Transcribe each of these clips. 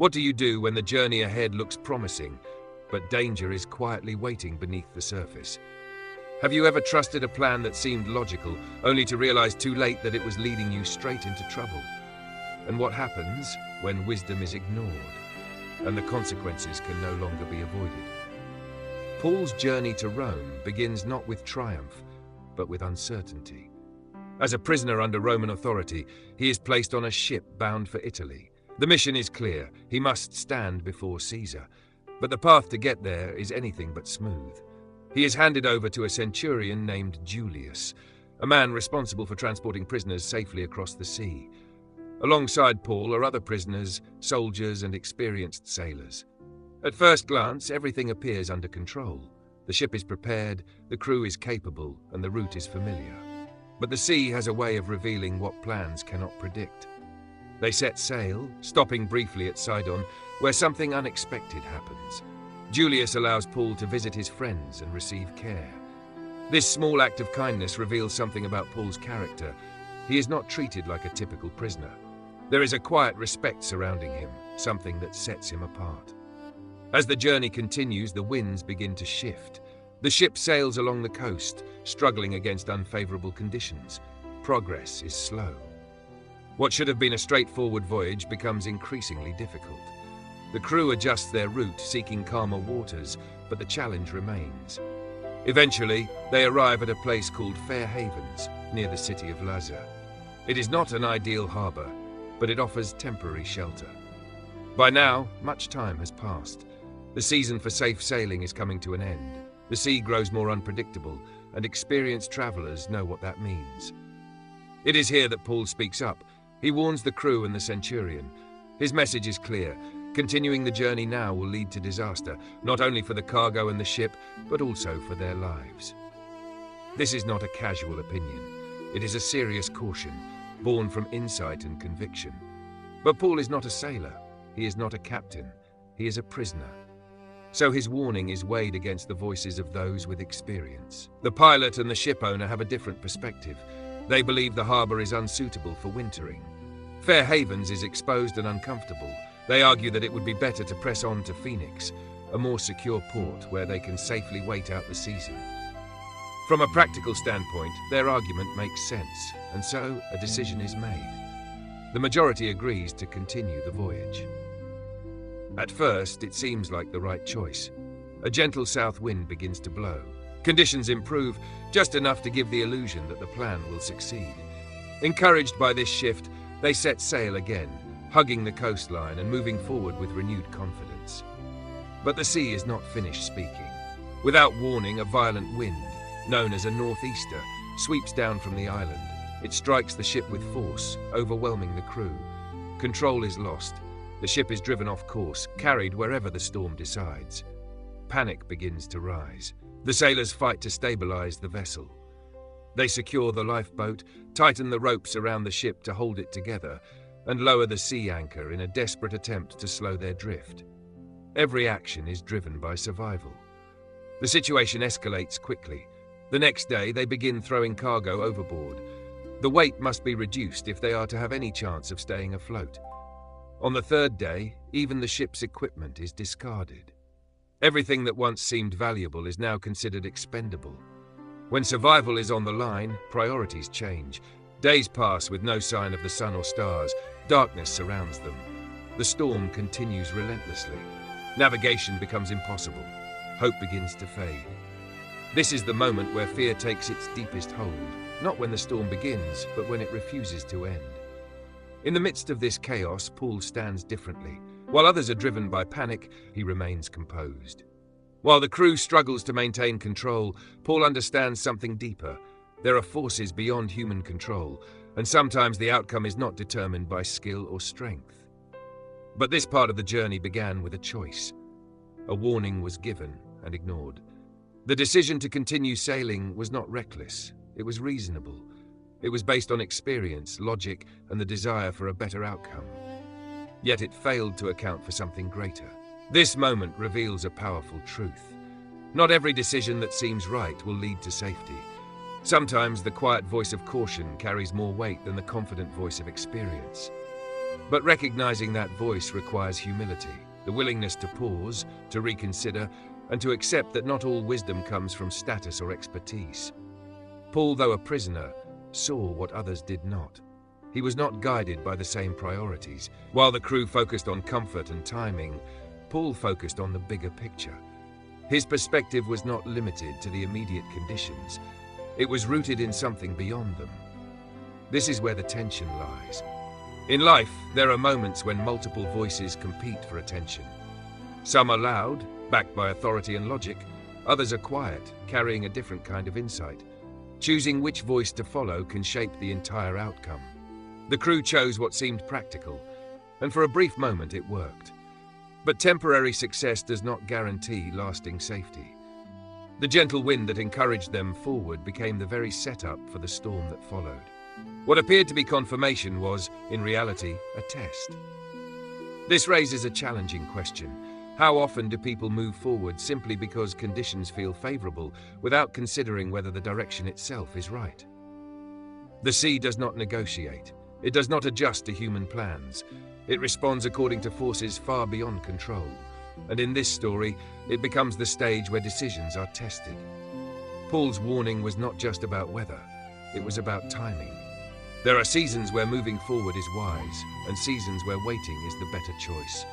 What do you do when the journey ahead looks promising, but danger is quietly waiting beneath the surface? Have you ever trusted a plan that seemed logical, only to realize too late that it was leading you straight into trouble? And what happens when wisdom is ignored, and the consequences can no longer be avoided? Paul's journey to Rome begins not with triumph, but with uncertainty. As a prisoner under Roman authority, he is placed on a ship bound for Italy. The mission is clear: he must stand before Caesar. But the path to get there is anything but smooth. He is handed over to a centurion named Julius, a man responsible for transporting prisoners safely across the sea. Alongside Paul are other prisoners, soldiers, and experienced sailors. At first glance, everything appears under control. The ship is prepared, the crew is capable, and the route is familiar. But the sea has a way of revealing what plans cannot predict. They set sail, stopping briefly at Sidon, where something unexpected happens. Julius allows Paul to visit his friends and receive care. This small act of kindness reveals something about Paul's character. He is not treated like a typical prisoner. There is a quiet respect surrounding him, something that sets him apart. As the journey continues, the winds begin to shift. The ship sails along the coast, struggling against unfavorable conditions. Progress is slow. What should have been a straightforward voyage becomes increasingly difficult. The crew adjusts their route, seeking calmer waters, but the challenge remains. Eventually, they arrive at a place called Fair Havens, near the city of Lazar. It is not an ideal harbor, but it offers temporary shelter. By now, much time has passed. The season for safe sailing is coming to an end. The sea grows more unpredictable, and experienced travelers know what that means. It is here that Paul speaks up. He warns the crew and the centurion. His message is clear: continuing the journey now will lead to disaster, not only for the cargo and the ship, but also for their lives. This is not a casual opinion. It is a serious caution, born from insight and conviction. But Paul is not a sailor. He is not a captain. He is a prisoner. So his warning is weighed against the voices of those with experience. The pilot and the ship owner have a different perspective. They believe the harbor is unsuitable for wintering. Fair Havens is exposed and uncomfortable. They argue that it would be better to press on to Phoenix, a more secure port where they can safely wait out the season. From a practical standpoint, their argument makes sense, and so a decision is made. The majority agrees to continue the voyage. At first, it seems like the right choice. A gentle south wind begins to blow. Conditions improve, just enough to give the illusion that the plan will succeed. Encouraged by this shift, they set sail again, hugging the coastline and moving forward with renewed confidence. But the sea is not finished speaking. Without warning, a violent wind, known as a northeaster, sweeps down from the island. It strikes the ship with force, overwhelming the crew. Control is lost. The ship is driven off course, carried wherever the storm decides. Panic begins to rise. The sailors fight to stabilize the vessel. They secure the lifeboat, tighten the ropes around the ship to hold it together, and lower the sea anchor in a desperate attempt to slow their drift. Every action is driven by survival. The situation escalates quickly. The next day, they begin throwing cargo overboard. The weight must be reduced if they are to have any chance of staying afloat. On the third day, even the ship's equipment is discarded. Everything that once seemed valuable is now considered expendable. When survival is on the line, priorities change. Days pass with no sign of the sun or stars. Darkness surrounds them. The storm continues relentlessly. Navigation becomes impossible. Hope begins to fade. This is the moment where fear takes its deepest hold, not when the storm begins, but when it refuses to end. In the midst of this chaos, Paul stands differently. While others are driven by panic, he remains composed. While the crew struggles to maintain control, Paul understands something deeper. There are forces beyond human control, and sometimes the outcome is not determined by skill or strength. But this part of the journey began with a choice. A warning was given and ignored. The decision to continue sailing was not reckless. It was reasonable. It was based on experience, logic, and the desire for a better outcome. Yet it failed to account for something greater. This moment reveals a powerful truth. Not every decision that seems right will lead to safety. Sometimes the quiet voice of caution carries more weight than the confident voice of experience. But recognizing that voice requires humility, the willingness to pause, to reconsider, and to accept that not all wisdom comes from status or expertise. Paul, though a prisoner, saw what others did not. He was not guided by the same priorities. While the crew focused on comfort and timing, Paul focused on the bigger picture. His perspective was not limited to the immediate conditions. It was rooted in something beyond them. This is where the tension lies. In life, there are moments when multiple voices compete for attention. Some are loud, backed by authority and logic. Others are quiet, carrying a different kind of insight. Choosing which voice to follow can shape the entire outcome. The crew chose what seemed practical, and for a brief moment it worked. But temporary success does not guarantee lasting safety. The gentle wind that encouraged them forward became the very setup for the storm that followed. What appeared to be confirmation was, in reality, a test. This raises a challenging question. How often do people move forward simply because conditions feel favorable, without considering whether the direction itself is right? The sea does not negotiate. It does not adjust to human plans. It responds according to forces far beyond control. And in this story, it becomes the stage where decisions are tested. Paul's warning was not just about weather. It was about timing. There are seasons where moving forward is wise, and seasons where waiting is the better choice.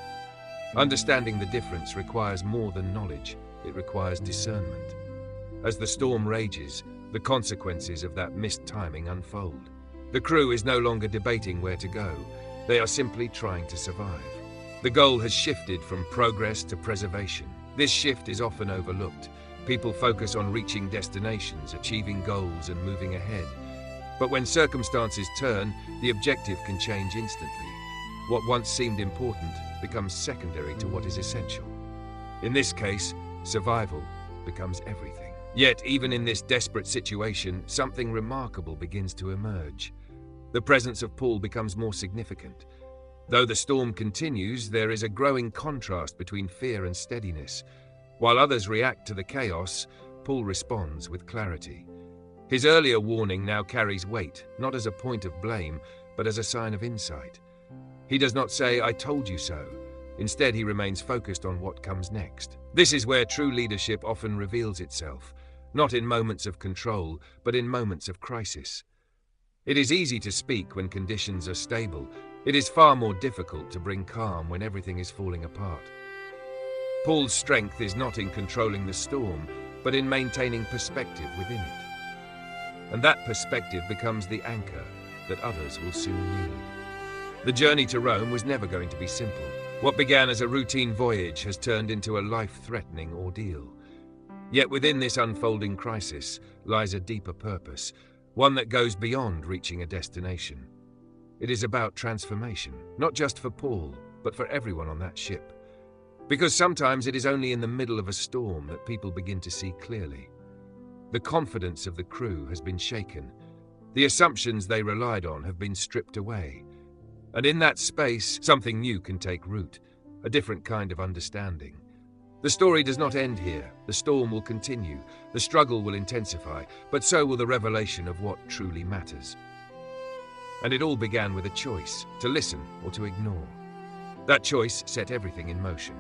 Understanding the difference requires more than knowledge. It requires discernment. As the storm rages, the consequences of that missed timing unfold. The crew is no longer debating where to go. They are simply trying to survive. The goal has shifted from progress to preservation. This shift is often overlooked. People focus on reaching destinations, achieving goals, and moving ahead. But when circumstances turn, the objective can change instantly. What once seemed important becomes secondary to what is essential. In this case, survival becomes everything. Yet, even in this desperate situation, something remarkable begins to emerge. The presence of Paul becomes more significant. Though the storm continues, there is a growing contrast between fear and steadiness. While others react to the chaos, Paul responds with clarity. His earlier warning now carries weight, not as a point of blame, but as a sign of insight. He does not say, "I told you so." Instead, he remains focused on what comes next. This is where true leadership often reveals itself, not in moments of control, but in moments of crisis. It is easy to speak when conditions are stable. It is far more difficult to bring calm when everything is falling apart. Paul's strength is not in controlling the storm, but in maintaining perspective within it. And that perspective becomes the anchor that others will soon need. The journey to Rome was never going to be simple. What began as a routine voyage has turned into a life-threatening ordeal. Yet within this unfolding crisis lies a deeper purpose, one that goes beyond reaching a destination. It is about transformation, not just for Paul, but for everyone on that ship. Because sometimes it is only in the middle of a storm that people begin to see clearly. The confidence of the crew has been shaken. The assumptions they relied on have been stripped away. And in that space, something new can take root, a different kind of understanding. The story does not end here. The storm will continue, the struggle will intensify, but so will the revelation of what truly matters. And it all began with a choice, to listen or to ignore. That choice set everything in motion.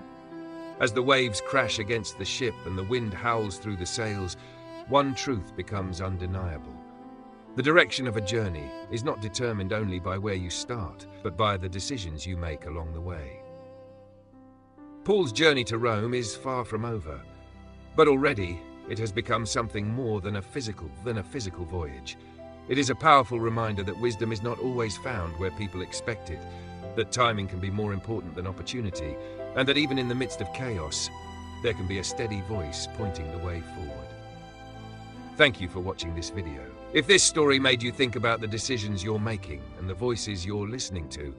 As the waves crash against the ship and the wind howls through the sails, one truth becomes undeniable. The direction of a journey is not determined only by where you start, but by the decisions you make along the way. Paul's journey to Rome is far from over, but already it has become something more than a physical voyage. It is a powerful reminder that wisdom is not always found where people expect it, that timing can be more important than opportunity, and that even in the midst of chaos, there can be a steady voice pointing the way forward. Thank you for watching this video. If this story made you think about the decisions you're making and the voices you're listening to,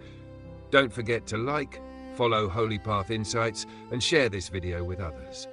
don't forget to like, follow Holy Path Insights, and share this video with others.